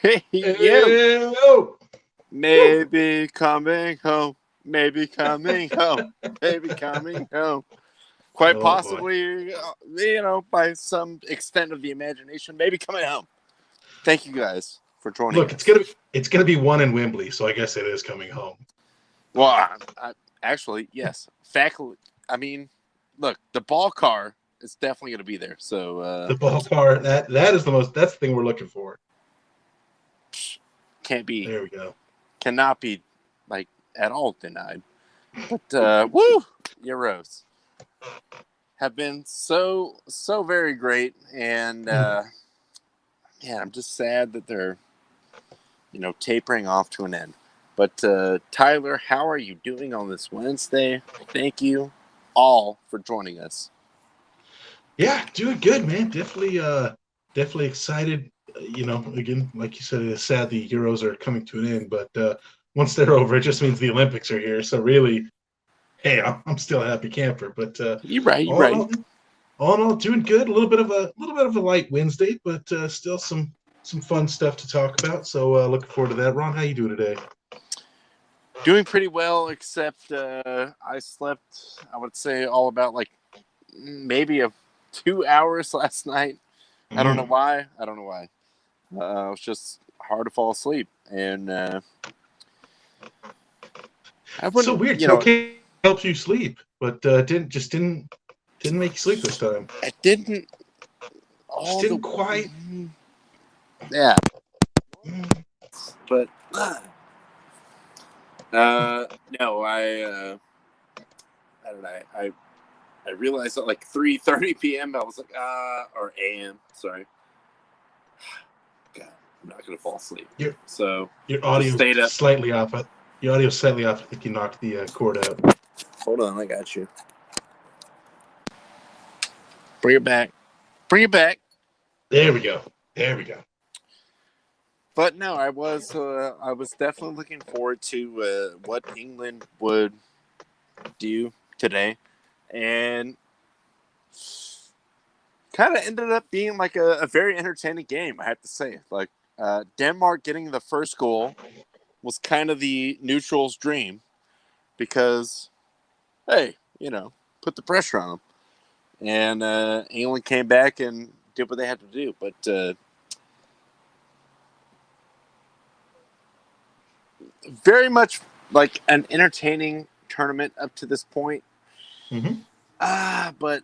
Hey, you. Ew. Woo. Maybe coming home. Maybe coming home. Maybe coming home. Quite Oh boy. possibly, by some extent of the imagination, maybe coming home. Thank you guys for joining Look, us. it's gonna be one in Wembley, so I guess it is coming home. Well, actually, yes. Faculty. I mean, look, the ball car is definitely going to be there. So The ball car, that is that's the thing we're looking for. can't be, There we go. cannot be, like at all denied. But woo, Euros have been so very great, and man, I'm just sad that they're tapering off to an end. But Tyler, how are you doing on this Wednesday? Thank you all for joining us. Yeah, doing good, man. Definitely excited. Again, like you said, it's sad the Euros are coming to an end, but once they're over, it just means the Olympics are here. So really, hey, I'm still a happy camper. But You're right. You're all in right. all, doing good. A little bit of a light Wednesday, but still some fun stuff to talk about. So looking forward to that. Ron, how you doing today? Doing pretty well, except I slept, I would say, all about like maybe 2 hours last night. I don't know Mm. why. I don't know why. It was just hard to fall asleep. And I So wouldn't, weird. Cocaine helps you sleep, but didn't make you sleep this time. I didn't Just all the, didn't quite. yeah, Mm. but no, I don't know. I realized at like 3:30 p.m. I was like, or a.m. Sorry. God, I'm not gonna fall asleep. Your So your just audio's stayed up. slightly off. Your audio's slightly off. I think you knocked the cord out. Hold on, I got you. Bring it back. Bring it back. There we go. There we go. But no, I was definitely looking forward to what England would do today, and kind of ended up being like a very entertaining game. I have to say, like Denmark getting the first goal was kind of the neutrals' dream because hey, put the pressure on them, and England came back and did what they had to do, but. Very much like an entertaining tournament up to this point. Mm-hmm. But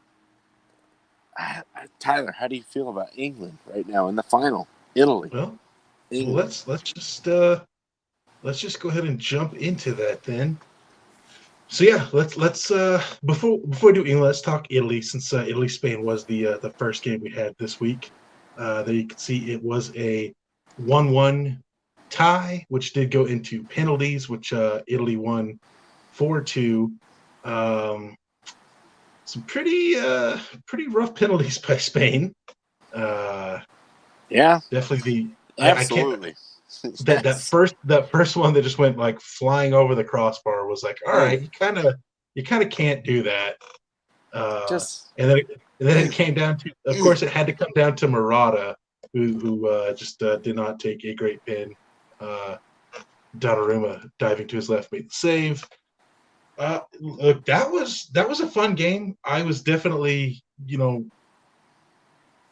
Tyler, how do you feel about England right now in the final? Italy, Well, well, England. let's just go ahead and jump into that then. So yeah, let's before we do England, let's talk Italy since Italy Spain was the first game we had this week. There you can see it was a 1-1 tie, which did go into penalties, which Italy won 4-2. Um, some pretty rough penalties by Spain. Uh, Yeah, Definitely I can't absolutely. that Yes. first one that just went like flying over the crossbar was like, all Oh, right, you kind of can't do that. Uh, just and then it came down to, of course, it had to come down to Murata, who just did not take a great pin. Uh, Donnarumma diving to his left made the save. Look, that was a fun game. I was definitely,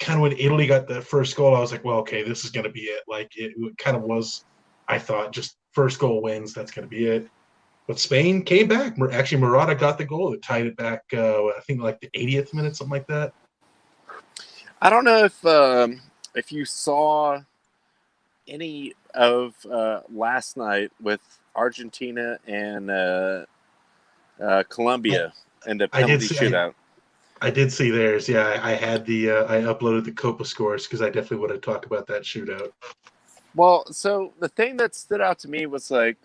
kind of when Italy got the first goal, I was like, well, okay, this is going to be it. Like it kind of was. I thought just first goal wins. That's going to be it. But Spain came back. Actually, Murata got the goal that tied it back. I think like the 80th minute, something like that. I don't know if you saw any of last night with Argentina and Colombia in the I did penalty see. shootout. I did see theirs. Yeah, I had I uploaded the Copa scores because I definitely would have talked about that shootout. Well, so the thing that stood out to me was like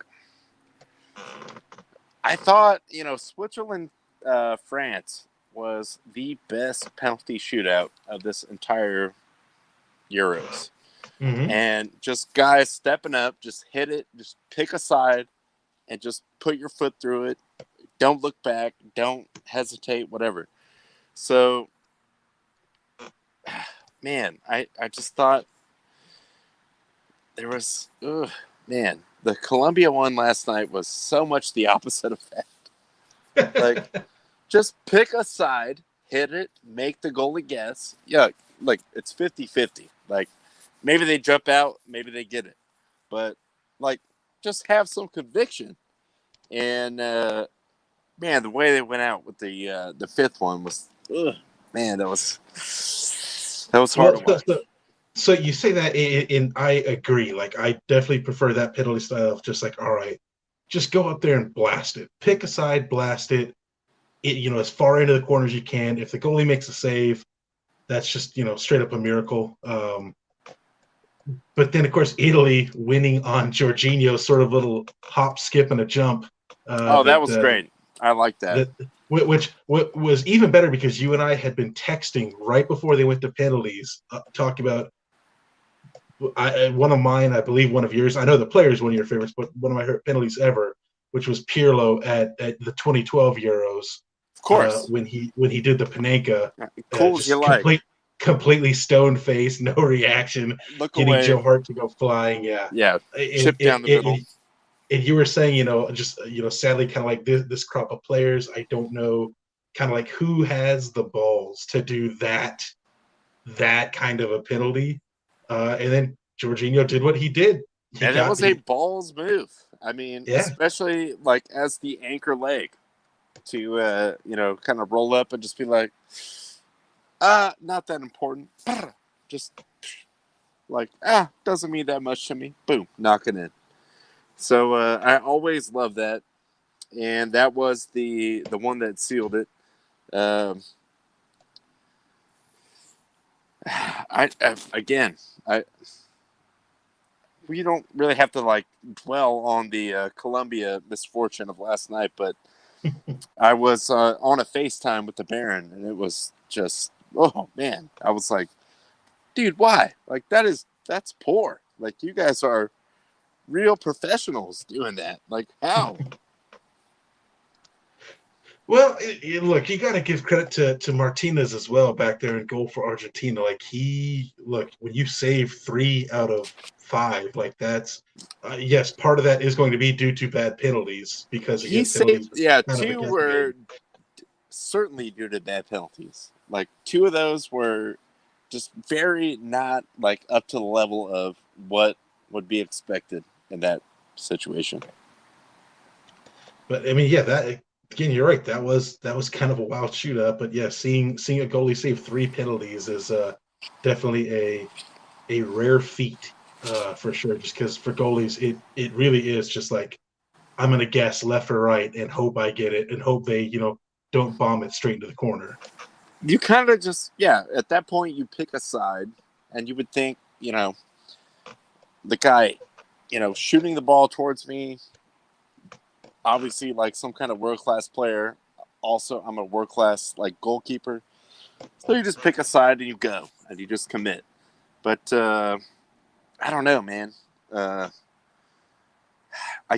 I thought, Switzerland, France was the best penalty shootout of this entire Euros. Mm-hmm. And just guys stepping up, just hit it, just pick a side, and just put your foot through it. Don't look back, don't hesitate, whatever. So, man, I just thought there was, man, the Colombia one last night was so much the opposite of that. Like, just pick a side, hit it, make the goalie guess. Yeah, like, it's 50-50. Like, maybe they jump out, maybe they get it. But, like, just have some conviction. And, man, the way they went out with the fifth one was, man, that was hard to watch. So you say that, and I agree. Like, I definitely prefer that penalty style of just like, all right, just go up there and blast it. Pick a side, blast it. As far into the corner as you can. If the goalie makes a save, that's just, straight up a miracle. But then, of course, Italy winning on Jorginho's sort of little hop, skip, and a jump. That was great. I like that. Which was even better because you and I had been texting right before they went to penalties, talking about one of mine, I believe one of yours. I know the player is one of your favorites, but one of my favorite penalties ever, which was Pirlo at the 2012 Euros. Of course, when he did the Panenka, cool as you like. Completely stone face, no reaction, getting away. Joe Hart to go flying. Yeah. Chip down the middle. And you were saying, sadly, kind of like this crop of players, I don't know, kind of like who has the balls to do that kind of a penalty. And then Jorginho did what he did. And it was a balls move. I mean, especially like as the anchor leg to, kind of roll up and just be like, not that important. Just like, doesn't mean that much to me. Boom, knock it in. So I always love that. And that was the one that sealed it. We don't really have to like dwell on the Columbia misfortune of last night, but I was on a FaceTime with the Baron, and it was just, oh man, I was like, dude, why? Like that's poor. Like you guys are real professionals doing that. Like how? Well, look, you got to give credit to Martinez as well back there in goal for Argentina. Like when you save 3 out of 5, like that's yes, part of that is going to be due to bad penalties because he saved. Yeah, 2 were certainly due to bad penalties. Like 2 of those were just very not like up to the level of what would be expected in that situation. But I mean, that. Again, you're right. That was kind of a wild shootout, but yeah, seeing a goalie save 3 penalties is definitely a rare feat for sure. Just because for goalies, it really is just like I'm going to guess left or right and hope I get it and hope they don't bomb it straight into the corner. You kind of just at that point you pick a side, and you would think the guy shooting the ball towards me. Obviously, like some kind of world-class player. Also, I'm a world-class like goalkeeper. So you just pick a side and you go and you just commit. But I don't know, man. I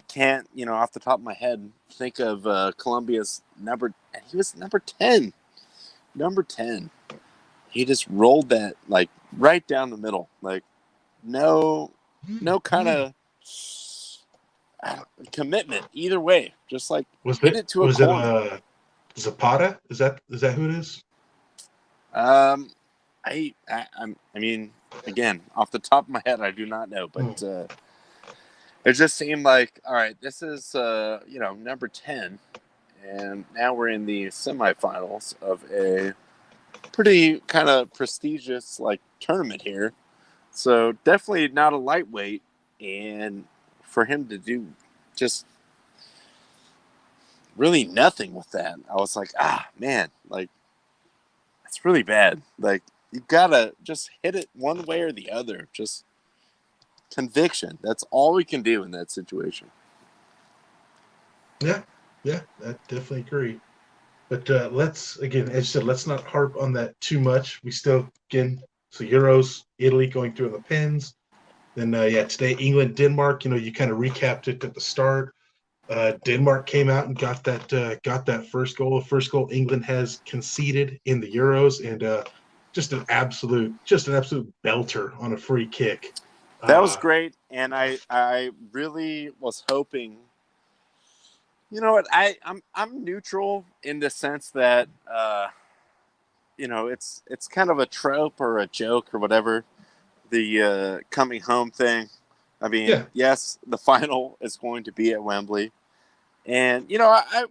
can't, off the top of my head, think of Colombia's number. And he was number 10. Number 10. He just rolled that like right down the middle. Like no kind of commitment either way. Just like hit it to a corner. Was it Zapata? Is that who it is? I mean, again, off the top of my head, I do not know, but it just seemed like, all right, this is number 10, and now we're in the semifinals of a pretty kind of prestigious like tournament here. So definitely not a lightweight, and for him to do just really nothing with that, I was like, man, like that's really bad. Like you gotta just hit it one way or the other. Just conviction. That's all we can do in that situation. Yeah, I definitely agree. But let's again, as you said, let's not harp on that too much. We still so Euros, Italy going through the pins. Then today England, Denmark. You kind of recapped it at the start. Denmark came out and got that first goal. The first goal England has conceded in the Euros, and just an absolute belter on a free kick. That was great, and I really was hoping. You know what? I'm neutral in the sense that it's kind of a trope or a joke or whatever. The coming home thing. I mean, Yeah. yes, the final is going to be at Wembley, and I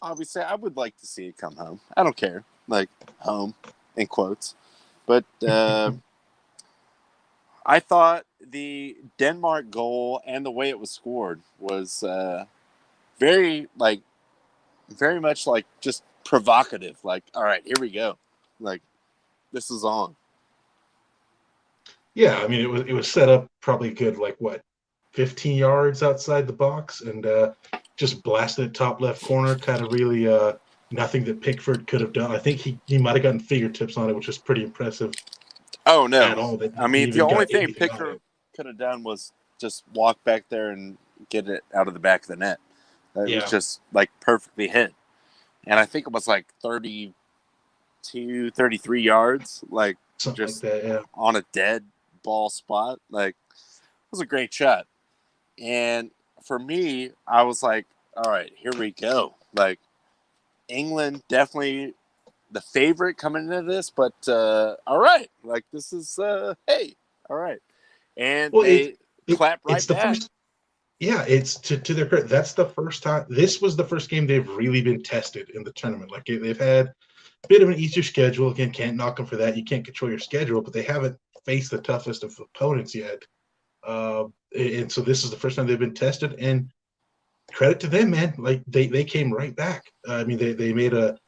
obviously I would like to see it come home. I don't care, like home in quotes, but I thought the Denmark goal and the way it was scored was very very much like just provocative. Like, all right, here we go. Like, this is on. Yeah, I mean it was set up probably good like what 15 yards outside the box and just blasted it top left corner, kind of really nothing that Pickford could have done. I think he might have gotten fingertips on it, which was pretty impressive Oh at no! all that I he mean, the even only got thing anything on Pickford it. could have done was just walk back there and get it out of the back of the net. It was Yeah, just like perfectly hit, and I think it was like 32, 33 yards, like something like just that. Yeah. on a dead ball spot. Like, it was a great shot. And for me, I was like, all right, here we go. Like, England definitely the favorite coming into this, but all right, like this is hey, all right, and Well, they clap it's right the back. first. Yeah, it's to their credit. That's the first time. This was the first game they've really been tested in the tournament. Like they've had a bit of an easier schedule. Again, can't knock them for that. You can't control your schedule, but they haven't faced the toughest of opponents yet. And so this is the first time they've been tested. And credit to them, man. Like they came right back. I mean, they made a.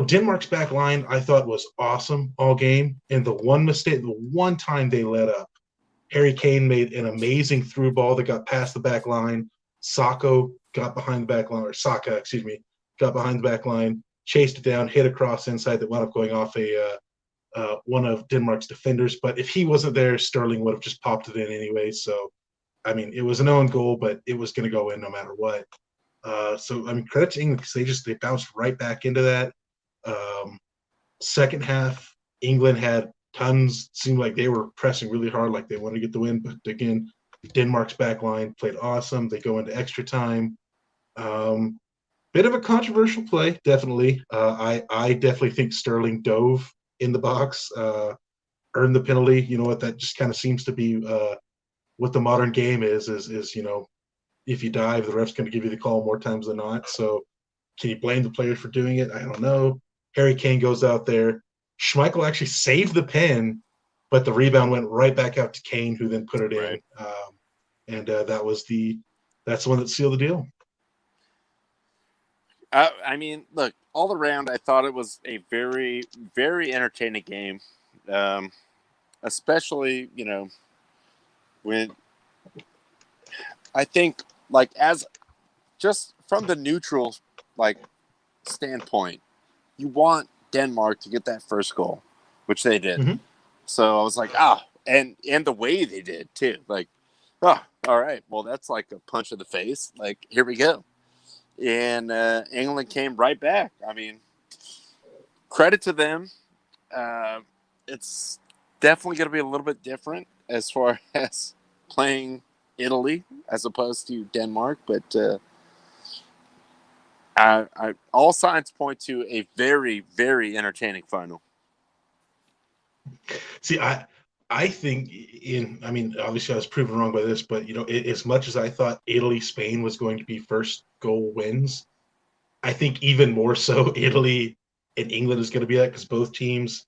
Denmark's back line I thought was awesome all game. And the one mistake, the one time they let up, Harry Kane made an amazing through ball that got past the back line. Sacco got behind the back line, or Saka, excuse me, got behind the back line, chased it down, hit a cross inside that wound up going off one of Denmark's defenders. But if he wasn't there, Sterling would have just popped it in anyway. So, I mean, it was an own goal, but it was going to go in no matter what. So, I mean, credit to England because they bounced right back into that. Um, Second half, England had tons. Seemed like they were pressing really hard, like they wanted to get the win. But again, Denmark's back line played awesome. They go into extra time. Um, Bit of a controversial play, definitely. I definitely think Sterling dove in the box, earned the penalty. You know what? That just kind of seems to be what the modern game is if you dive, the ref's going to give you the call more times than not. So can you blame the players for doing it? I don't know. Harry Kane goes out there. Schmeichel actually saved the pen, but the rebound went right back out to Kane, who then put it in. Right. And that's the one that sealed the deal. I mean, look, all around, I thought it was a very, very entertaining game, um, especially when I think like as just from the neutral like standpoint, you want Denmark to get that first goal, which they did. Mm-hmm. So I was like, and the way they did too. Like, all right, well that's like a punch in the face. Like, here we go. And England came right back. I mean, credit to them. Uh, it's definitely going to be a little bit different as far as playing Italy as opposed to Denmark, but all signs point to a very, very entertaining final. See, I think I mean, obviously I was proven wrong by this, but as much as I thought Italy Spain was going to be first goal wins, I think even more so Italy and England is going to be that because both teams'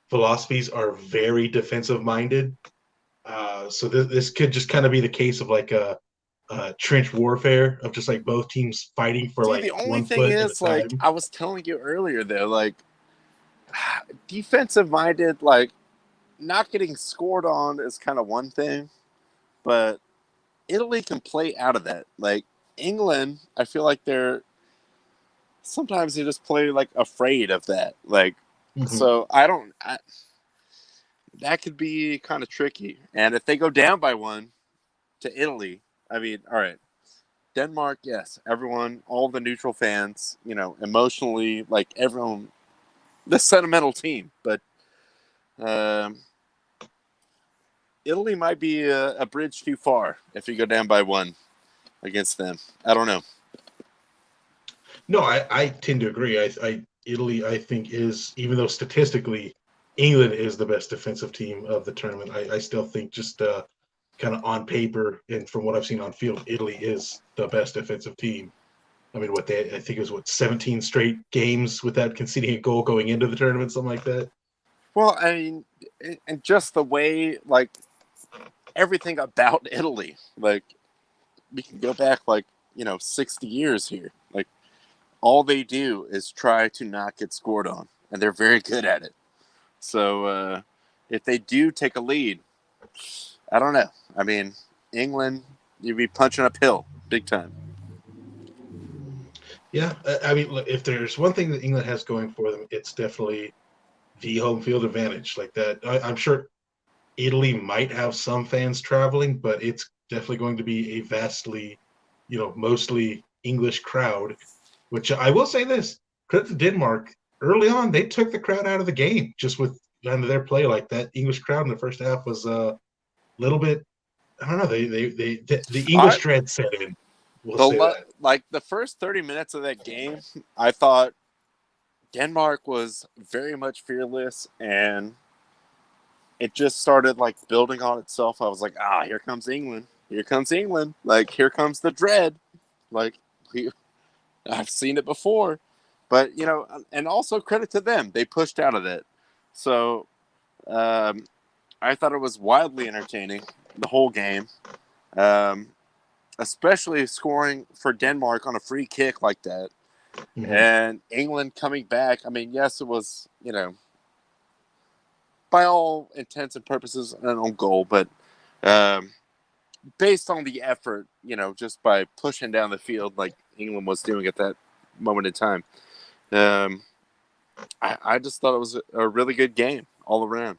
philosophies are very defensive minded. So this could just kind of be the case of like a trench warfare of just like both teams fighting for See, like the only 1 thing foot at a is, like time. I was telling you earlier, though, like defensive minded, like not getting scored on is kind of one thing, but Italy can play out of that. Like England, I feel like sometimes they just play like afraid of that. Like, Mm-hmm. so that could be kind of tricky. And if they go down by one to Italy, I mean, all right, Denmark, yes, everyone, all the neutral fans, emotionally, like everyone, the sentimental team. But um, Italy might be a bridge too far if you go down by 1 against them. I don't know. No, I tend to agree. Italy, I think, is, even though statistically England is the best defensive team of the tournament, I still think just kind of on paper and from what I've seen on field, Italy is the best defensive team. I mean, I think it was 17 straight games without conceding a goal going into the tournament, something like that. Well, I mean, and just the way, like, everything about Italy, like, we can go back, like, 60 years here. Like, all they do is try to not get scored on, and they're very good at it. So, if they do take a lead, I don't know. I mean, England, you'd be punching uphill big time. Yeah, I mean, look, if there's one thing that England has going for them, it's definitely the home field advantage. Like that, I'm sure Italy might have some fans traveling, but it's definitely going to be a vastly, mostly English crowd. Which I will say this: credit to Denmark. Early on, they took the crowd out of the game just with kind of their play. Like that English crowd in the first half was a little bit. I don't know. The English dread set in. We'll say that. Like the first 30 minutes of that game, I thought Denmark was very much fearless, and it just started like building on itself. I was like, here comes England. Here comes England. Like, here comes the dread. Like, I've seen it before. But, and also credit to them. They pushed out of it. So I thought it was wildly entertaining, the whole game. Especially scoring for Denmark on a free kick like that. Mm-hmm. And England coming back. I mean, yes, it was, by all intents and purposes, an own goal. But based on the effort, just by pushing down the field like England was doing at that moment in time, I just thought it was a really good game all around.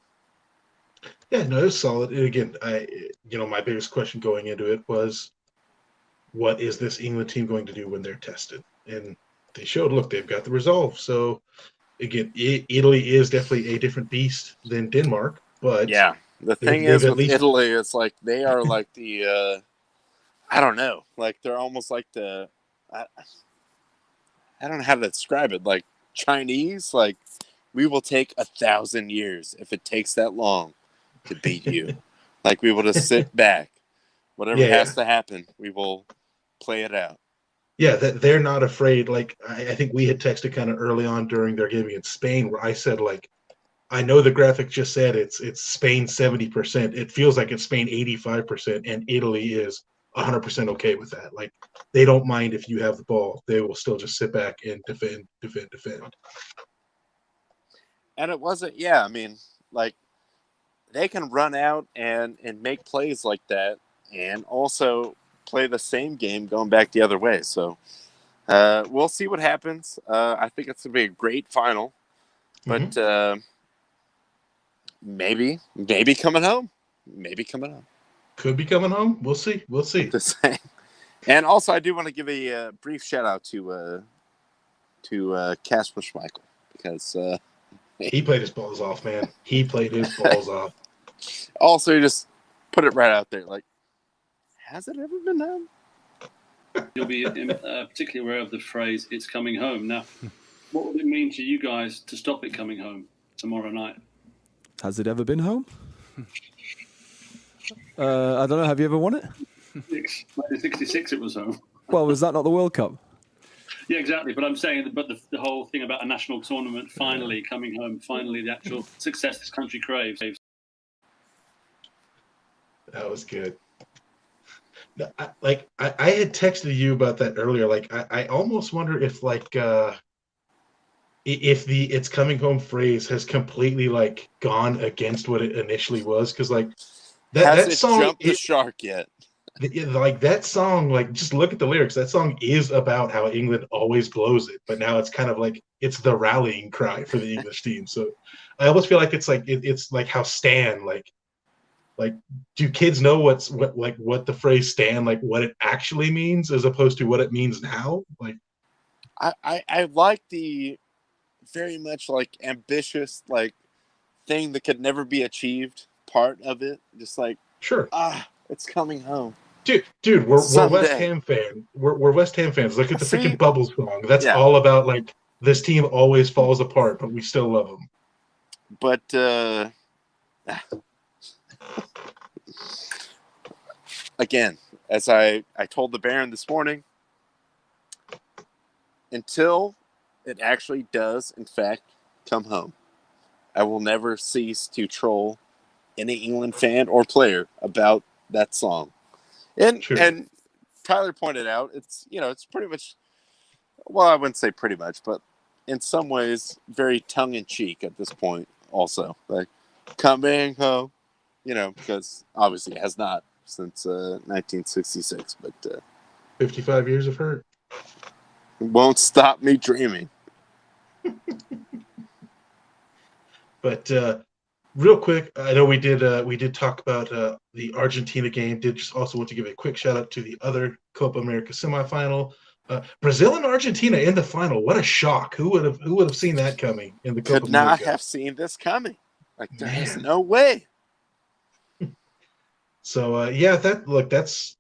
Yeah, no, it was solid. And again, my biggest question going into it was, what is this England team going to do when they're tested? And they showed, look, they've got the resolve. So again, Italy is definitely a different beast than Denmark. But yeah, the thing is with Italy, it's like they are like the I don't know, like they're almost like the I don't know how to describe it, like Chinese. Like, we will take 1,000 years if it takes that long to beat you. Like, we will just sit back. Whatever has to happen, we will play it out. Yeah, that they're not afraid. Like, I think we had texted kind of early on during their game against Spain, where I said, like, I know the graphic just said it's Spain 70%. It feels like it's Spain 85%, and Italy is 100% okay with that. Like, they don't mind if you have the ball; they will still just sit back and defend. And it wasn't. Yeah, I mean, like, they can run out and make plays like that, and also play the same game going back the other way. So we'll see what happens. I think it's going to be a great final. But maybe coming home. Maybe coming home. Could be coming home. We'll see. Just saying. And also, I do want to give a brief shout out to Kasper Schmeichel, because he played his balls off, man. He played his balls off. Also, just put it right out there. Like, has it ever been home? You'll be particularly aware of the phrase, it's coming home. Now, what would it mean to you guys to stop it coming home tomorrow night? Has it ever been home? I don't know. Have you ever won it? 1966 it was home. Well, was that not the World Cup? Yeah, exactly. But I'm saying, the whole thing about a national tournament finally coming home, finally the actual success this country craves. That was good. I had texted you about that earlier. Like, I almost wonder if, like, if the "it's coming home" phrase has completely, like, gone against what it initially was, because, like, that song jumped the shark yet. Like, that song, like, just look at the lyrics. That song is about how England always blows it, but now it's kind of like it's the rallying cry for the English team. So I almost feel like it's like it's like how Stan, like, do kids know what the phrase "Stan," like, what it actually means, as opposed to what it means now? Like, I like the very much, like, ambitious, like, thing that could never be achieved part of it. Just like, Sure. it's coming home. Dude, we're Someday. West Ham fan. We're West Ham fans. Look at the See? freaking Bubbles song. That's Yeah. all about like this team always falls apart, but we still love them. But again, as I told the Baron this morning, until it actually does, in fact, come home, I will never cease to troll any England fan or player about that song. And Sure. and Tyler pointed out, it's pretty much, well, I wouldn't say pretty much, but in some ways very tongue-in-cheek at this point also. Like, coming home, because obviously it has not since 1966, but 55 years of hurt. it won't stop me dreaming. But real quick, I know we did talk about the Argentina game. Did just also want to give a quick shout out to the other Copa America semifinal. Brazil and Argentina in the final. What a shock! Who would have seen that coming in the Copa Could not America? have seen this coming. Like, there's no way. So that's.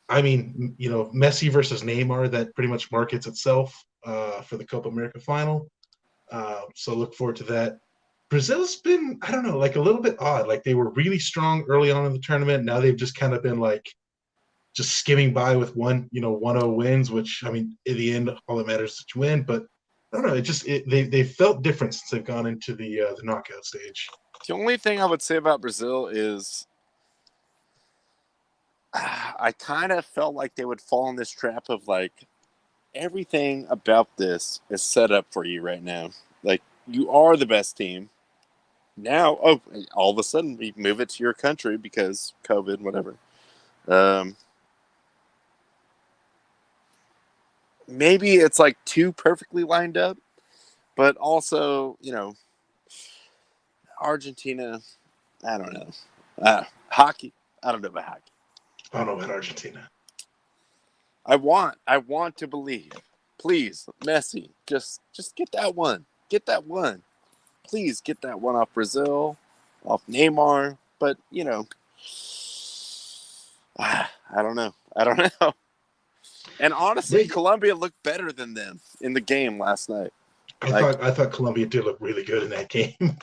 I mean, Messi versus Neymar. That pretty much markets itself for the Copa America final. So look forward to that. Brazil's been, I don't know, like a little bit odd. Like they were really strong early on in the tournament. Now they've just kind of been like just skimming by with 1-0 wins, which, I mean, in the end, all that matters is that you win. But I don't know. They felt different since they've gone into the knockout stage. The only thing I would say about Brazil is I kind of felt like they would fall in this trap of like everything about this is set up for you right now. Like, you are the best team. Now, all of a sudden, we move it to your country because COVID, whatever. Maybe it's like too perfectly lined up, but also, Argentina, I don't know. Hockey, I don't know about hockey. I don't know about Argentina. I want to believe. Please, Messi, just get that one. Get that one. Please get that one off Brazil, off Neymar. But, I don't know. And honestly, Colombia looked better than them in the game last night. I thought Colombia did look really good in that game.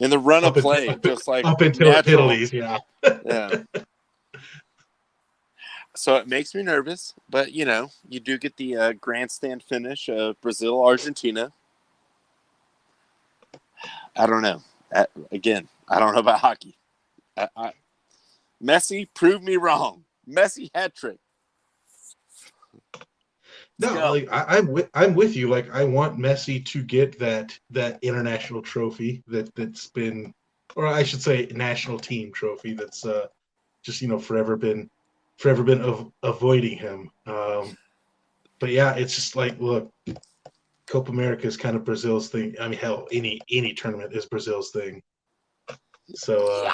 In the run of play, just like up until Italy's, yeah. Yeah. So it makes me nervous, but you do get the grandstand finish of Brazil, Argentina. I don't know. Again, I don't know about hockey. Messi proved me wrong. Messi hat trick. No, like I'm with you. Like I want Messi to get that international trophy that's been, or I should say, national team trophy that's just forever been avoiding him. But yeah, it's just like, look, Copa America is kind of Brazil's thing. I mean, hell, any tournament is Brazil's thing. So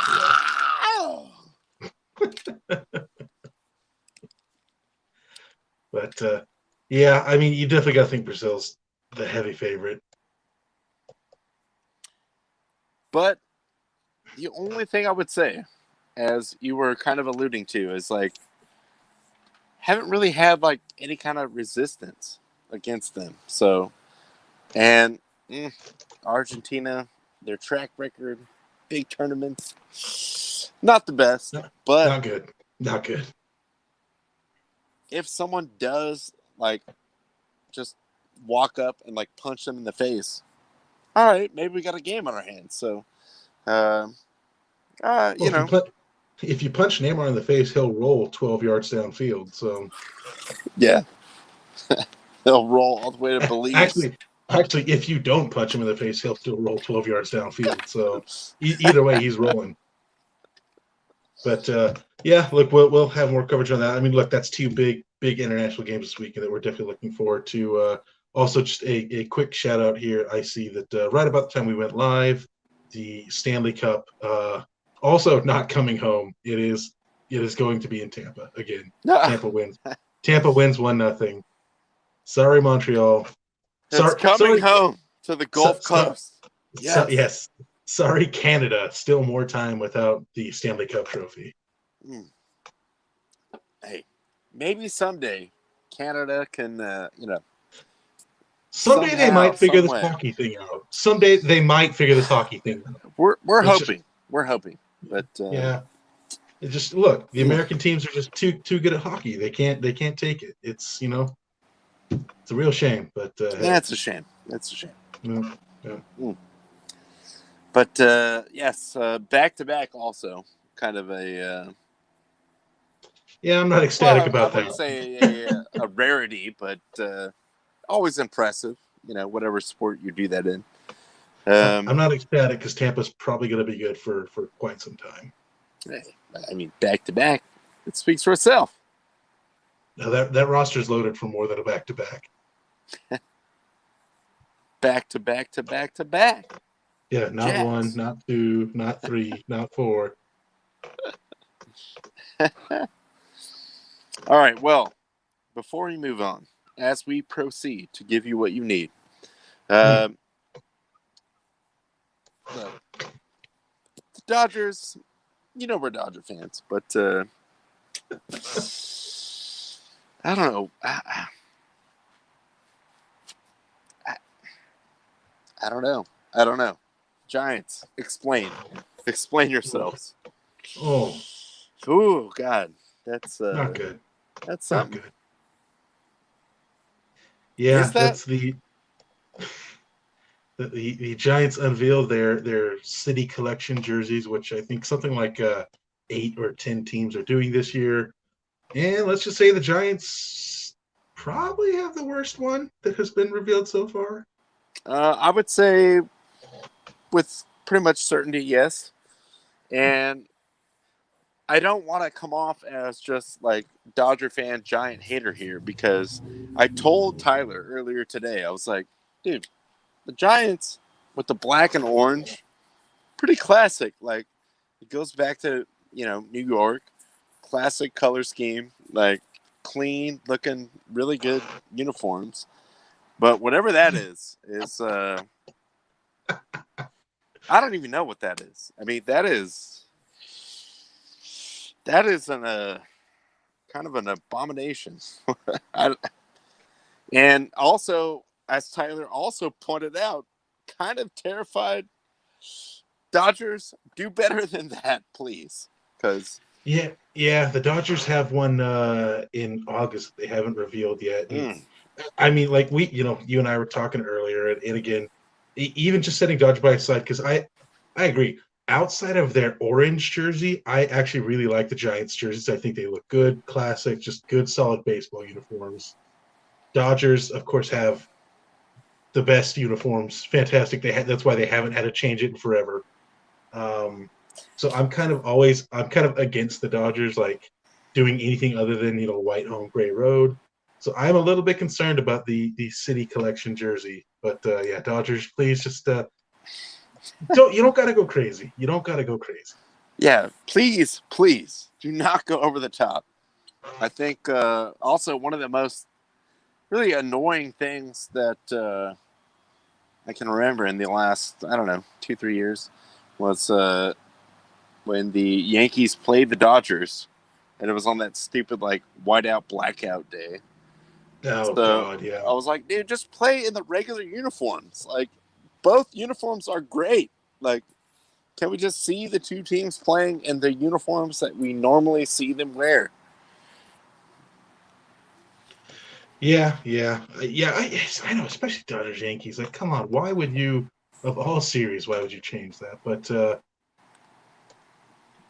but yeah, I mean, you definitely got to think Brazil's the heavy favorite. But the only thing I would say, as you were kind of alluding to, is like, haven't really had like any kind of resistance against them. So, and Argentina, their track record, big tournaments, not the best, but Not good. If someone does like just walk up and like punch them in the face, all right, maybe we got a game on our hands. So, if you punch Neymar in the face, he'll roll 12 yards downfield. So, yeah, he'll roll all the way to Belize. Actually, if you don't punch him in the face, he'll still roll 12 yards downfield. So, either way, he's rolling. But yeah, look, we'll have more coverage on that. I mean, look, that's two big international games this weekend that we're definitely looking forward to. Also, just a quick shout out here. I see that right about the time we went live, the Stanley Cup also not coming home. It is going to be in Tampa again. Tampa wins. Tampa wins 1-0. Sorry, Montreal. It's coming home to the Gulf Coast. Yes. Sorry, Canada. Still more time without the Stanley Cup trophy. Mm. Hey, maybe someday Canada can, Someday they somehow, might figure some this way. hockey thing out. Someday they might figure this hockey thing out. We're It's hoping. just, We're hoping. But yeah. It just look, the Oof. American teams are just too good at hockey. They can't take it. It's it's a real shame. But yeah, it's a shame. It's a shame. yeah. But yes, back to back also kind of a Yeah, I'm not ecstatic I about wouldn't that. say a rarity, but always impressive. Whatever sport you do that in. I'm not ecstatic because Tampa's probably going to be good for quite some time. I mean, back to back, it speaks for itself. Now that roster's loaded for more than a back to back. Back to back to back to back. Yeah, not Jazz. 1, not 2, not 3, not 4. All right. Well, before we move on, as we proceed to give you what you need, look, the Dodgers. We're Dodger fans, but I don't know. I don't know. I don't know. Giants, explain yourselves. Oh, Ooh, God, that's not good. That's Not something. good. Yeah, Is that? that's the Giants unveiled their city collection jerseys, which I think something like 8 or 10 teams are doing this year. And let's just say the Giants probably have the worst one that has been revealed so far. I would say with pretty much certainty, yes. And I don't want to come off as just like Dodger fan, Giant hater here, because I told Tyler earlier today, I was like, dude, the Giants with the black and orange, pretty classic. Like, it goes back to, New York, classic color scheme, like clean looking, really good uniforms. But whatever that is I don't even know what that is. I mean, that is an kind of an abomination. And also, as Tyler also pointed out, kind of terrified. Dodgers, do better than that, please. Because yeah, the Dodgers have one in August they haven't revealed yet. I mean, like you and I were talking earlier, and again, even just setting Dodgers by aside, because I agree. Outside of their orange jersey, I actually really like the Giants jerseys. I think they look good, classic, just good, solid baseball uniforms. Dodgers, of course, have the best uniforms. Fantastic. That's why they haven't had to change it in forever. So I'm kind of against the Dodgers like doing anything other than white home, gray road. So I'm a little bit concerned about the city collection jersey. But yeah, Dodgers, please just you don't gotta go crazy. You don't gotta go crazy. yeah, please do not go over the top. I think also one of the most really annoying things that I can remember in the last, I don't know, 2-3 years was when the Yankees played the Dodgers, and it was on that stupid like whiteout blackout day. Oh So God, yeah. I was like, dude, just play in the regular uniforms. Like, both uniforms are great. Like, can we just see the two teams playing in the uniforms that we normally see them wear? Yeah. I know, especially Dodgers Yankees. Like, come on, why would you, of all series, why would you change that? But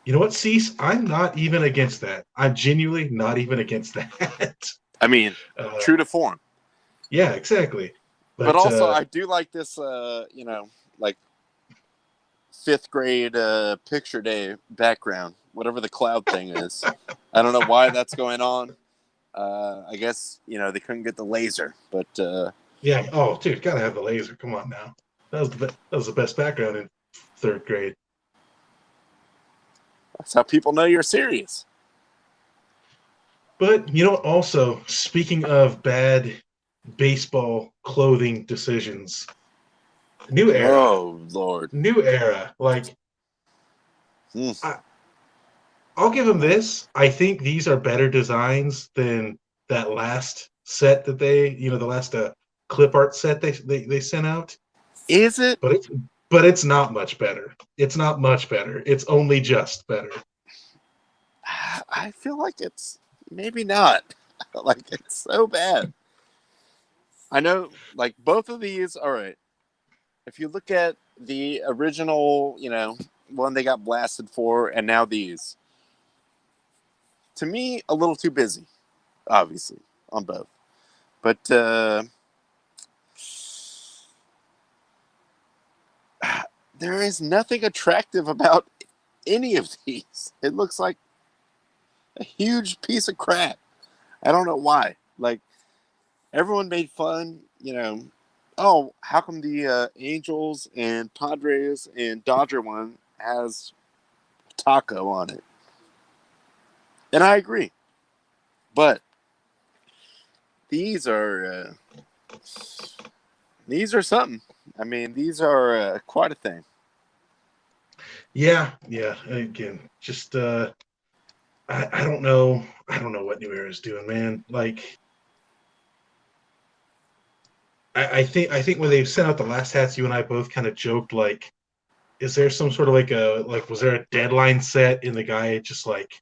you know what, Cease? I'm not even against that. I'm genuinely not even against that. I mean, true to form. Yeah, exactly. But also, I do like this, like 5th grade picture day background, whatever the cloud thing is. I don't know why that's going on. I guess, they couldn't get the laser, but yeah. Oh, dude, gotta have the laser. Come on now. That was the best background in 3rd grade. that's how people know you're serious. But also speaking of bad baseball clothing decisions, New era. Oh Lord. New era. Like, Mm. I'll give them this. I think these are better designs than that last set that the last clip art set they sent out. Is it? But it's not much better. It's not much better. It's only just better. I feel like it's maybe not. Like it's so bad. I know, like both of these. All right. If you look at the original, one they got blasted for, and now these, to me, a little too busy. Obviously, on both, but there is nothing attractive about any of these. It looks like a huge piece of crap. I don't know why. Like everyone made fun, oh, how come the Angels and Padres and Dodger one has taco on it? And I agree. But these are something. I mean, these are quite a thing. Yeah. Again, just I don't know. I don't know what New Era is doing, man. Like, I think when they sent out the last hats, you and I both kind of joked like, is there some sort of was there a deadline set and the guy just like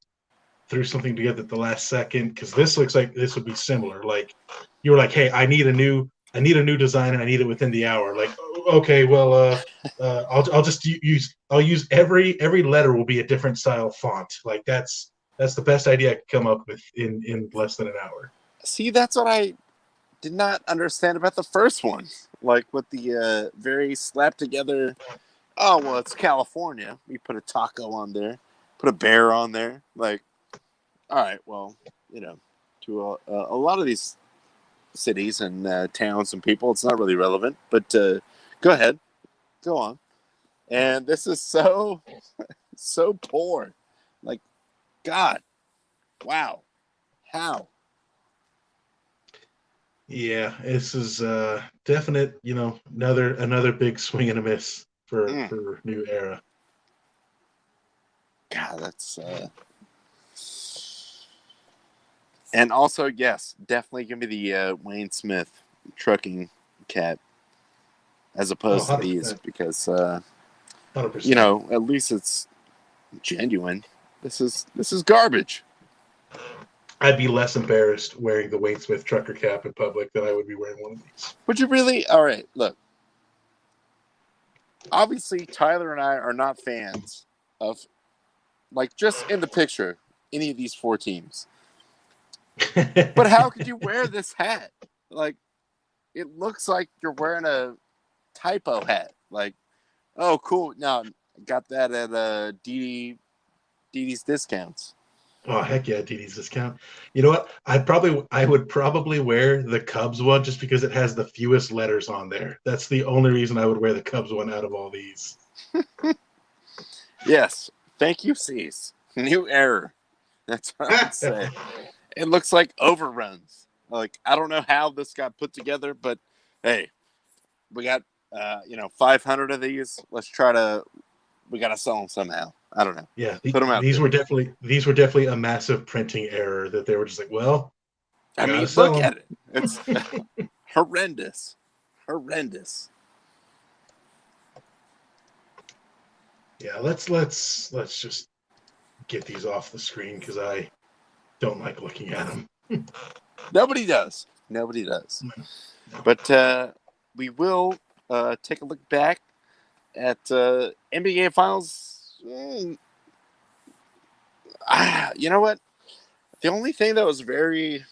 threw something together at the last second? Because this looks like this would be similar. Like you were like, hey, I need a new design and I need it within the hour. Like, okay, well, I'll just use every letter will be a different style font. Like that's the best idea I could come up with in less than an hour. See, that's what I did not understand about the first one. Like with the very slapped together. Oh well, it's California. We put a taco on there, put a bear on there. Like, all right, well, to a lot of these cities and towns and people, it's not really relevant. But go ahead, go on. And this is so poor. Like, God, wow, how? Yeah, this is definite. Another big swing and a miss for New Era. God, that's. And also, yes, definitely give me the Wayne Smith trucking cap as opposed to these 100%. because 100%. at least it's genuine. This is garbage. I'd be less embarrassed wearing the Wayne Smith trucker cap in public than I would be wearing one of these. Would you really? All right, look. Obviously, Tyler and I are not fans of, like, just in the picture, any of these four teams. But how could you wear this hat? Like, it looks like you're wearing a typo hat. Like, oh, cool. No, got that at Didi's Discounts. Oh heck yeah, DD's discount. You know what? I would probably wear the Cubs one just because it has the fewest letters on there. That's the only reason I would wear the Cubs one out of all these. Yes. Thank you, Cease. New error. That's what I would say. It looks like overruns. Like, I don't know how this got put together, but hey, we got 500 of these. We got to sell them somehow. I don't know. Yeah, Put them out these there. were definitely a massive printing error that they were just like, well, I mean, look at it. It's horrendous. Horrendous. Yeah, let's just get these off the screen because I don't like looking at them. Nobody does. Nobody does. But we will take a look back at NBA Finals. You know what? The only thing that was very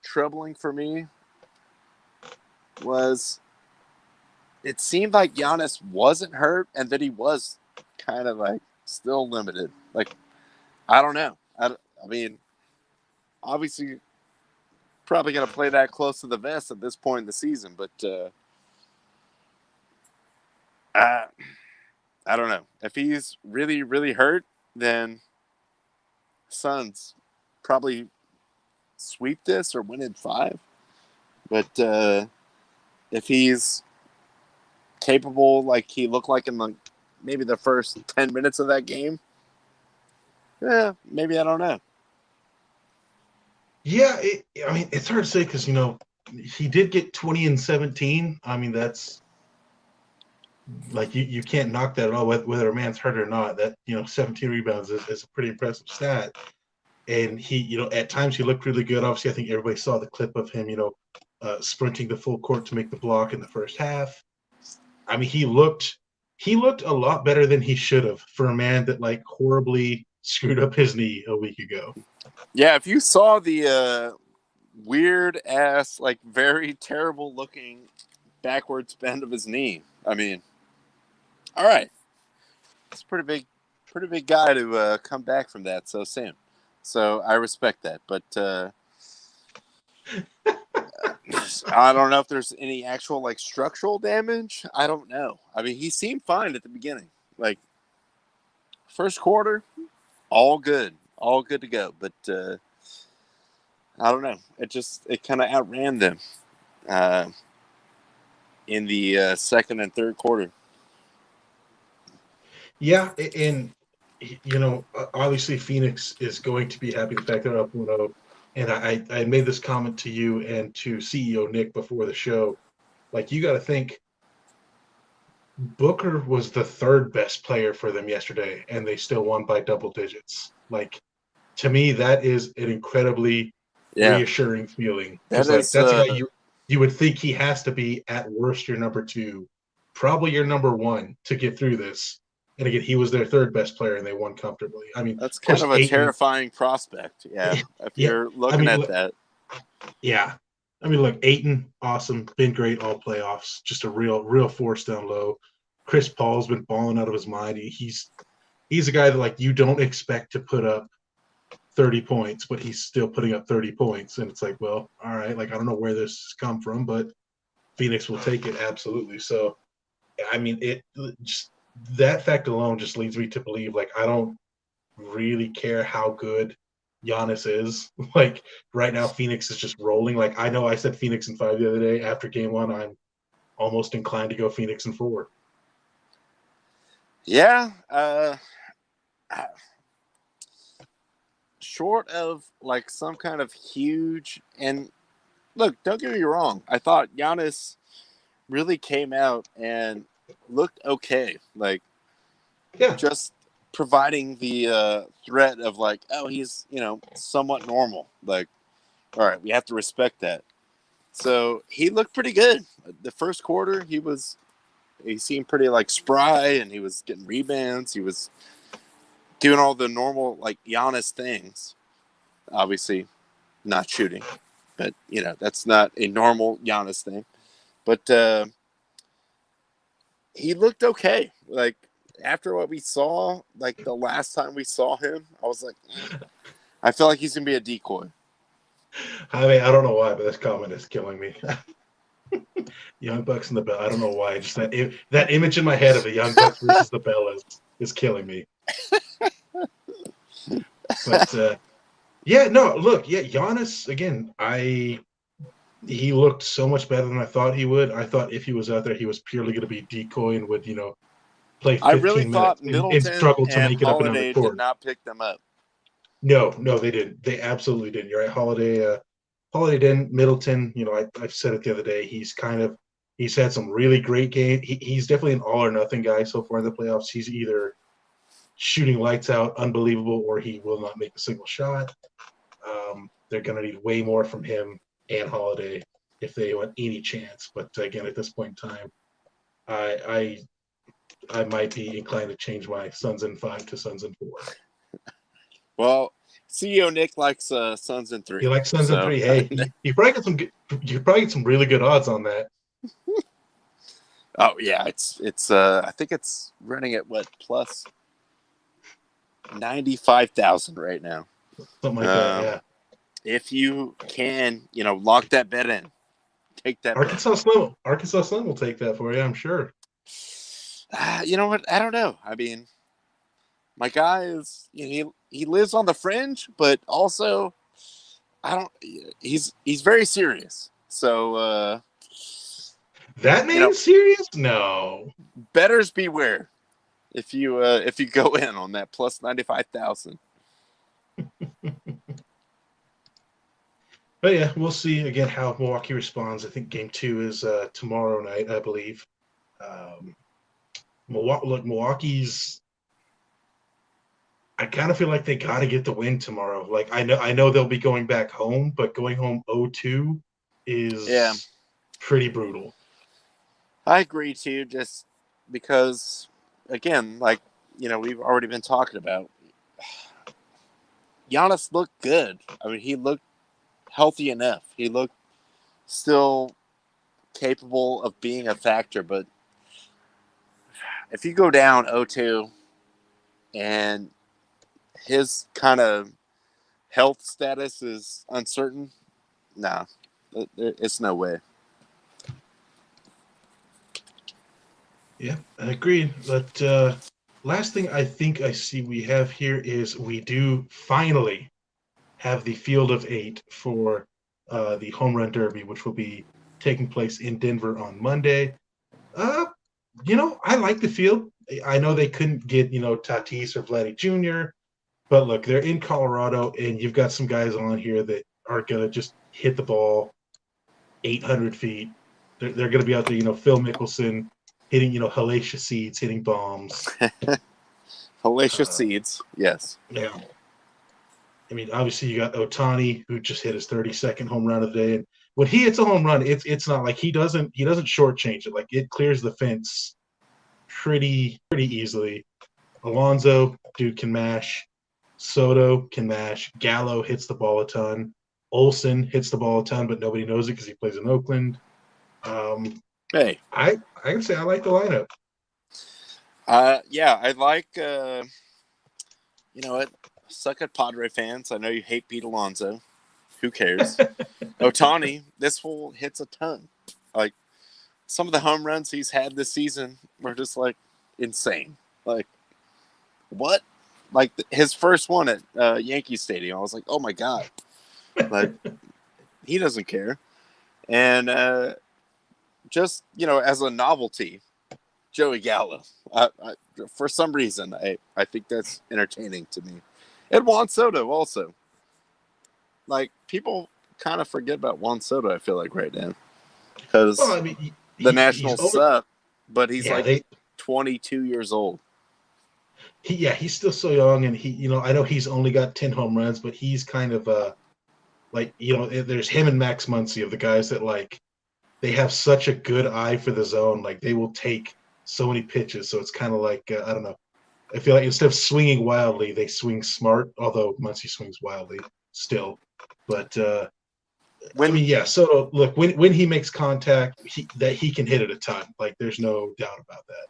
troubling for me was it seemed like Giannis wasn't hurt and that he was kind of like still limited. Like, I don't know. I mean, obviously, probably going to play that close to the vest at this point in the season, but I don't know. If he's really, really hurt, then Suns probably sweep this or win in 5. But if he's capable like he looked like in maybe the first 10 minutes of that game? Yeah, maybe, I don't know. Yeah, I mean, it's hard to say because, he did get 20 and 17. I mean, that's like you can't knock that at all, whether a man's hurt or not. That 17 rebounds is a pretty impressive stat. And he, at times he looked really good. Obviously, I think everybody saw the clip of him, sprinting the full court to make the block in the first half. I mean, he looked a lot better than he should have for a man that like horribly screwed up his knee a week ago. Yeah, if you saw the weird ass, like very terrible looking backwards bend of his knee, I mean, all right, it's a pretty big guy to come back from that so soon. So I respect that, but I don't know if there's any actual like structural damage. I don't know. I mean, he seemed fine at the beginning. Like first quarter, all good to go. But I don't know. It kind of outran them in the second and third quarter. Yeah, and obviously Phoenix is going to be happy the fact they're up 1-0. And I made this comment to you and to CEO Nick before the show. Like, you got to think Booker was the third best player for them yesterday, and they still won by double digits. Like, to me, that is an incredibly reassuring feeling. Because that's a guy you would think he has to be at worst your number two, probably your number one to get through this. And again, he was their third best player, and they won comfortably. I mean, that's kind of a terrifying prospect. Yeah, if you're looking at that. Yeah, I mean, look, Ayton, awesome, been great all playoffs. Just a real force down low. Chris Paul's been balling out of his mind. He's a guy that like you don't expect to put up 30 points, but he's still putting up 30 points, and it's like, well, all right, like I don't know where this has come from, but Phoenix will take it absolutely. So, I mean, it just. That fact alone just leads me to believe, like, I don't really care how good Giannis is. Like, right now, Phoenix is just rolling. Like, I know I said Phoenix in 5 the other day. After game one, I'm almost inclined to go Phoenix in 4. Yeah. Short of, like, some kind of huge – and, look, don't get me wrong. I thought Giannis really came out and – looked okay, like just providing the threat of like, oh, he's somewhat normal. Like, all right, we have to respect that. So he looked pretty good. The first quarter, he seemed pretty like spry, and he was getting rebounds. He was doing all the normal like Giannis things. Obviously, not shooting, but that's not a normal Giannis thing. But he looked okay. Like, after what we saw, like, the last time we saw him, I was like, I feel like he's going to be a decoy. I mean, I don't know why, but this comment is killing me. Young Bucks and the Bell. I don't know why. Just that image in my head of the Young Bucks versus the Bell is killing me. But, Giannis, again, he looked so much better than I thought he would. I thought if he was out there, he was purely going to be decoy and would, play 15 I really thought minutes Middleton and struggle to and make it up and down Holiday the court. did not pick them up. No, they didn't. They absolutely didn't. You're right. Holiday didn't. Middleton, I've said it the other day. He's had some really great games. He's definitely an all or nothing guy so far in the playoffs. He's either shooting lights out, unbelievable, or he will not make a single shot. They're going to need way more from him and Holiday if they want any chance. But again, at this point in time, I might be inclined to change my Suns in 5 to Suns in 4. Well, CEO Nick likes Suns in 3. He likes Suns in 3. Hey, you probably get some really good odds on that. Oh yeah, it's I think it's running at what, plus 95,000 right now. Something like that, yeah. If you can, lock that bet in. Take that. Arkansas Slim will take that for you, I'm sure. You know what? I don't know. I mean, my guy is he lives on the fringe, but also he's very serious. So That man serious? No. Bettors beware if you go in on that plus 95,000. But yeah, we'll see again how Milwaukee responds. I think Game 2 is tomorrow night, I believe. Milwaukee's. I kind of feel like they got to get the win tomorrow. Like I know they'll be going back home, but going home 0-2 is pretty brutal. I agree too, just because, again, like, we've already been talking about, Giannis looked good. I mean, he looked healthy enough. He looked still capable of being a factor, but if you go down 0-2 and his kind of health status is uncertain, nah, it's no way. Yeah, I agree. But last thing I think I see we have here is we do finally have the field of 8 for the home run derby, which will be taking place in Denver on Monday. I like the field. I know they couldn't get, Tatis or Vladdy Jr., but look, they're in Colorado, and you've got some guys on here that are going to just hit the ball 800 feet. They're going to be out there, Phil Mickelson hitting, hellacious seeds, hitting bombs. Hellacious seeds, yes. Yeah. I mean, obviously you got Ohtani, who just hit his 32nd home run of the day. And when he hits a home run, it's not like he doesn't shortchange it. Like, it clears the fence pretty easily. Alonso, dude, can mash. Soto can mash. Gallo hits the ball a ton. Olsen hits the ball a ton, but nobody knows it because he plays in Oakland. Hey, I can say I like the lineup. Yeah, I like. You know what? Suck at Padre fans. I know you hate Pete Alonso. Who cares? Ohtani, this fool hits a ton. Like, some of the home runs he's had this season were just like insane. Like, what? Like his first one at Yankee Stadium, I was like, oh my god! Like, he doesn't care. And just as a novelty, Joey Gallo. For some reason, I think that's entertaining to me. And Juan Soto also. Like, people kind of forget about Juan Soto, I feel like, right now. Because the Nationals suck, but he's 22 years old. He's still so young, and I know he's only got 10 home runs, but he's kind of there's him and Max Muncy of the guys that, like, they have such a good eye for the zone. Like, they will take so many pitches. So it's kind of like, I don't know. I feel like instead of swinging wildly, they swing smart, although Muncy swings wildly still. But, Soto, look, when he makes contact, he can hit it a ton. Like, there's no doubt about that.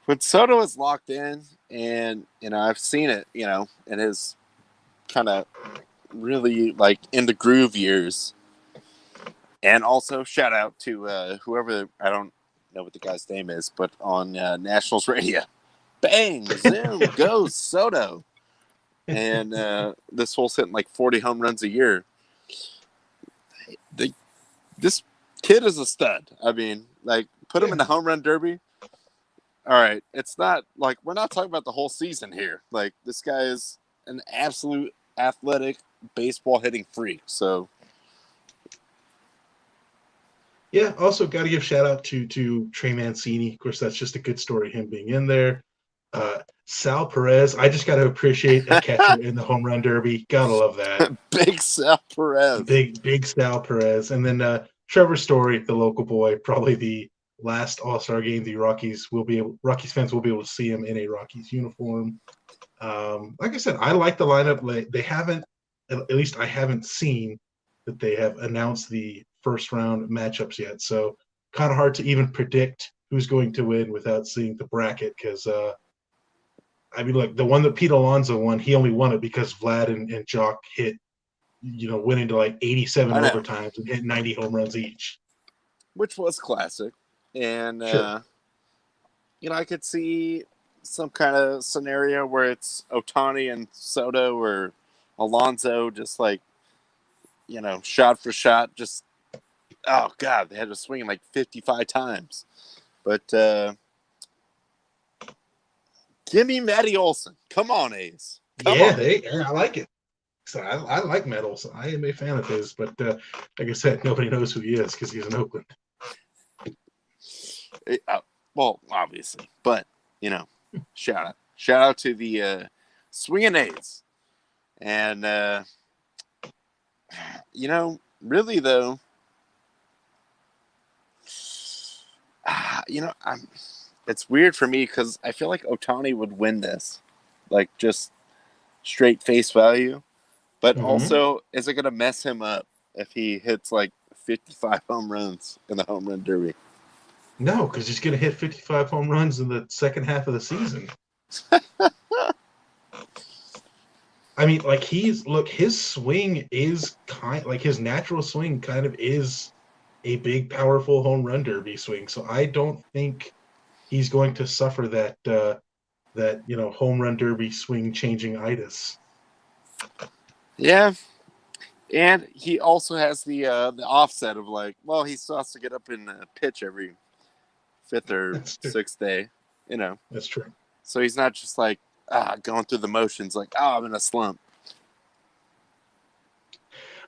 When Soto is locked in, and, I've seen it, in his kind of really, like, in the groove years. And also, shout out to whoever, I don't know what the guy's name is, but on Nationals radio. Bang, zoom, goes Soto. And this fool's hitting like 40 home runs a year. This kid is a stud. I mean, like, put him in the home run derby. All right, it's not like, we're not talking about the whole season here. Like, this guy is an absolute athletic baseball hitting freak. So, yeah, also got to give shout out to Trey Mancini. Of course, that's just a good story, him being in there. Sal Perez, I just got to appreciate a catcher in the home run derby. Gotta love that. Big Sal Perez. Big Sal Perez. And then Trevor Story, the local boy, probably the last All-Star game the Rockies fans will be able to see him in a Rockies uniform. Like I said, I like the lineup. They haven't, at least I haven't seen that they have announced the first round matchups yet. So kind of hard to even predict who's going to win without seeing the bracket, because look, the one that Pete Alonso won, he only won it because Vlad and Jock went into like 87 overtimes and hit 90 home runs each. Which was classic. And, sure. I could see some kind of scenario where it's Ohtani and Soto or Alonso just like, shot for shot, just oh God, they had to swing like 55 times. But give me Matty Olson. Come on, A's. Come on. I like it. So I like Matt Olson. I am a fan of his, but like I said, nobody knows who he is because he's in Oakland. Well, obviously, but shout out to the swinging A's, and really though, it's weird for me because I feel like Ohtani would win this, like just straight face value. But also, is it going to mess him up if he hits like 55 home runs in the home run derby? No, because he's going to hit 55 home runs in the second half of the season. I mean, like his swing is his natural swing kind of is a big, powerful home run derby swing. So I don't think he's going to suffer that home run derby swing changing itis. Yeah, and he also has the offset of like, well, he still has to get up and pitch every fifth or sixth day, That's true. So he's not just like going through the motions, like, oh, I'm in a slump.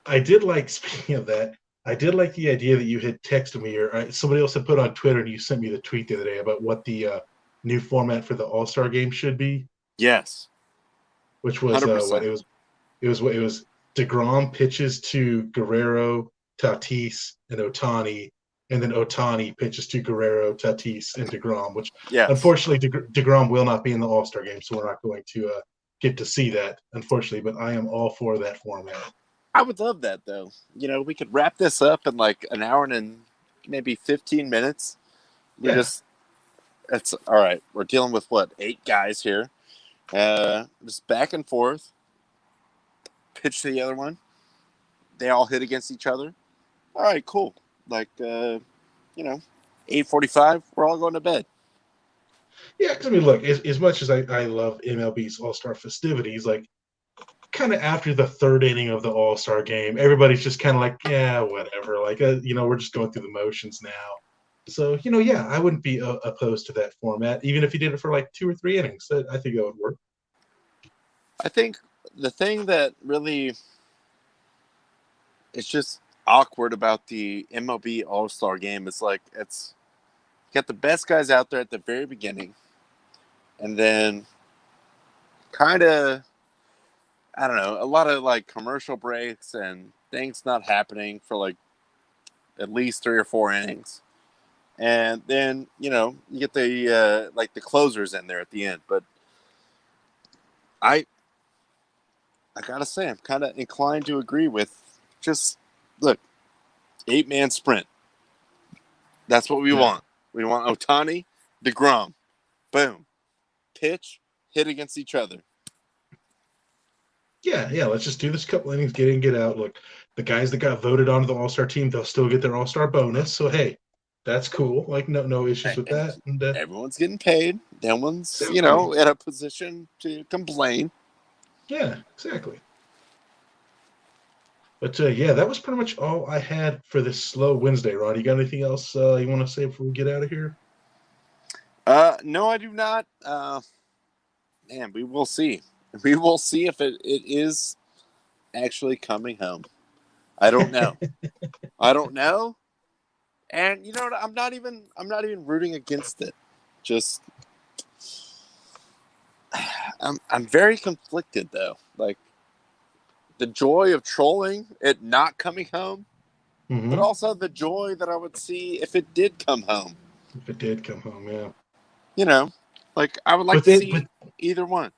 I did like, speaking of that, I did like the idea that you had texted me or somebody else had put on Twitter and you sent me the tweet the other day about what the new format for the All-Star game should be. Yes, which was it was DeGrom pitches to Guerrero, Tatis, and Ohtani, and then Ohtani pitches to Guerrero, Tatis, and DeGrom, which unfortunately DeGrom will not be in the All-Star game, so we're not going to get to see that, unfortunately, but I am all for that format. I would love that, though. We could wrap this up in like an hour and maybe 15 minutes. It's all right. We're dealing with 8 guys here. Just back and forth. Pitch to the other one. They all hit against each other. All right, cool. Like, 8:45, we're all going to bed. Yeah, because I mean, look, as much as I love MLB's All-Star festivities, like, kind of after the third inning of the All-Star game, everybody's just kind of like, yeah, whatever. Like, we're just going through the motions now. So, I wouldn't be opposed to that format, even if you did it for like 2 or 3 innings. I think that would work. I think the thing that really is just awkward about the MLB All-Star game is like it's got the best guys out there at the very beginning, and then kind of, I don't know, a lot of like commercial breaks and things not happening for like at least 3 or 4 innings. And then, you get the like the closers in there at the end. But I gotta say, I'm kind of inclined to agree with just, look, 8-man sprint. That's what we want. We want Ohtani, DeGrom. Boom. Pitch, hit against each other. Yeah, let's just do this couple innings, get in, get out. Look, the guys that got voted onto the All-Star team, they'll still get their All-Star bonus. So, hey, that's cool. Like, no issues with that. And, everyone's getting paid. No one's, in a position to complain. Yeah, exactly. But, that was pretty much all I had for this slow Wednesday, Ron. You got anything else you want to say before we get out of here? No, I do not. Man, we will see. We will see if it is actually coming home. I don't know. I don't know. And you know what? I'm not even rooting against it. Just I'm very conflicted though. Like the joy of trolling it not coming home, but also the joy that I would see if it did come home. If it did come home, yeah. Like I would like to see either one.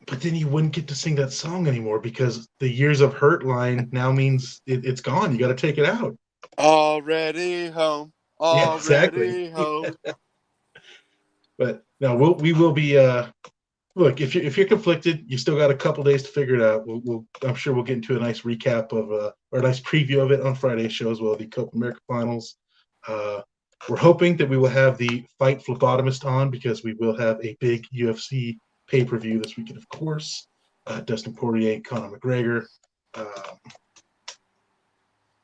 But then you wouldn't get to sing that song anymore because the Years of Hurt line now means it's gone. You got to take it out. Already home. Already home. But no, we will be. Look, if you're conflicted, you still got a couple days to figure it out. I'm sure we'll get into a nice recap of or a nice preview of it on Friday's show as well. The Copa America Finals. We're hoping that we will have the Fight Phlebotomist on because we will have a big UFC pay-per-view this weekend, of course. Dustin Poirier, Conor McGregor.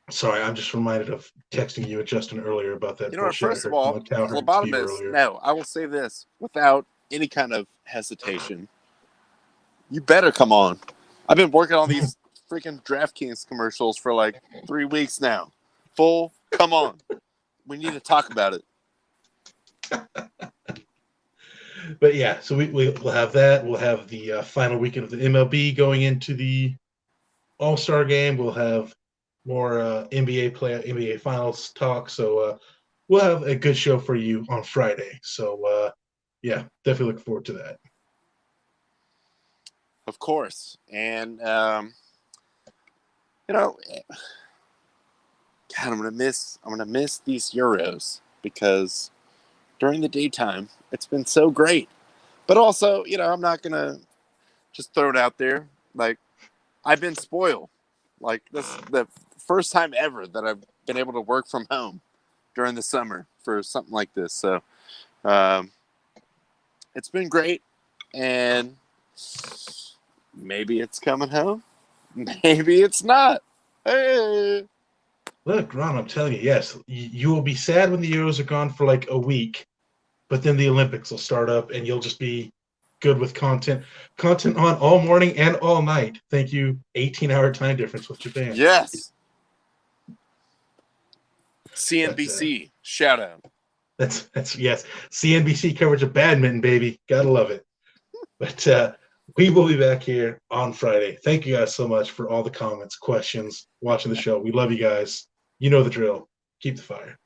Sorry, I'm just reminded of texting you and Justin earlier about that You know what? bullshit I First of heard all, from Cal Steve phlebotomist. earlier. No, I will say this without any kind of hesitation. You better come on. I've been working on these freaking DraftKings commercials for like 3 weeks now. Full, come on. We need to talk about it. But yeah, so we'll have that. We'll have the final weekend of the MLB going into the All-Star game. We'll have more NBA Finals talk. So we'll have a good show for you on Friday. So yeah, definitely looking forward to that. Of course. And, God, I'm gonna miss these Euros because during the daytime it's been so great. But also, I'm not gonna just throw it out there. Like, I've been spoiled. Like, this is the first time ever that I've been able to work from home during the summer for something like this. So it's been great, and maybe it's coming home. Maybe it's not. Hey. Look, Ron, I'm telling you, yes, you will be sad when the Euros are gone for like a week, but then the Olympics will start up and you'll just be good with content on all morning and all night. Thank you, 18-hour time difference with Japan. Yes. CNBC, shout out. That's yes, CNBC coverage of badminton, baby. Gotta love it. But we will be back here on Friday. Thank you guys so much for all the comments, questions, watching the show. We love you guys. You know the drill. Keep the fire.